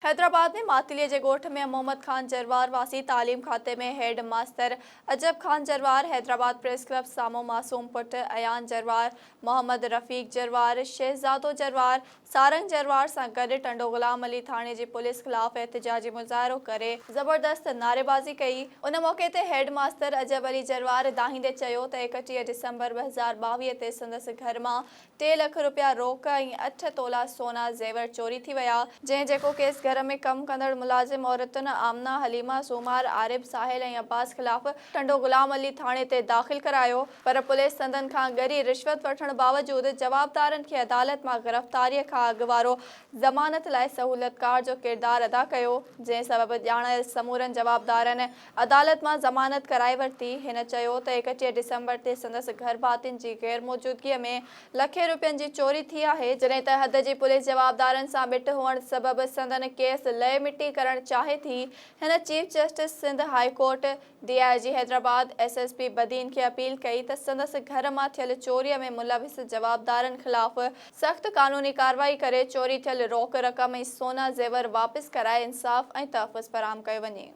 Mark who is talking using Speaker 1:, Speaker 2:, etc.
Speaker 1: हैदराबाद में मातिलीअ जे ॻोठ में मोहम्मद खान जरवार वासी तालीम खाते में हेड मास्टर अजब खान जरवार, हैदराबाद प्रेस क्लब सामो मासूम पुट अयान जरवार, मोहम्मद रफ़ीक जरवार, शहजादो जरवार, सारंग जरवार सां गॾु टंडो गुलाम अली थाणे जी पुलिस ख़िलाफ़ एहतिजाजी मुज़ाहिरो करे ज़बरदस्त नारेबाज़ी कई। उन मौक़े ते हेड मास्टर अजब अली जरवार दाहींदे चयो त 31 डिसंबर 2022 ते संदसि घर मां 3 लख रुपया रोक ऐं 8 तोला सोना ज़ेवर चोरी थी विया, जंहिं जेको केस घर में कम कंदड़ मुलाज़िम औरतुनि आमना, हलीमा, सुमार, आरिफ, साहिल ऐं अब्बास ख़िलाफ़ टंडो गुलाम अली थाणे ते दाख़िल करायो, पर पुलिस संदन खां ॻरी रिश्वत वठण बावजूदि जवाबदारनि खे अदालत मां गिरफ़्तारीअ खां अॻु वारो ज़मानत लाइ सहूलियतकार जो किरदारु अदा कयो, जंहिं सबबि ॼाणल समूरनि जवाबदारनि अदालत मां ज़मानत कराए वरिती। हिन चयो त 31 डिसंबर ते संदसि घर भातियुनि जी गैर मौजूदगीअ में लखे रुपयनि जी चोरी थी आहे, जॾहिं त हद जी पुलिस जवाबदारनि सां ॿिट हुअण सबबि संदन केस लय मिटी करणु चाहे थी। हिन chief justice Sindh high court, DIG Hyderabad, SSP Badin खे अपील कई त संदसि घर मां थियल चोरीअ में मुलविस जवाबदारनि ख़िलाफ़ सख़्त क़ानूनी कार्रवाई करे चोरी थियल रोक रक़म ऐं सोना ज़ेवर वापसि कराए इंसाफ़ ऐं तहफ़्फ़ुज़ फराहम कयो वञे।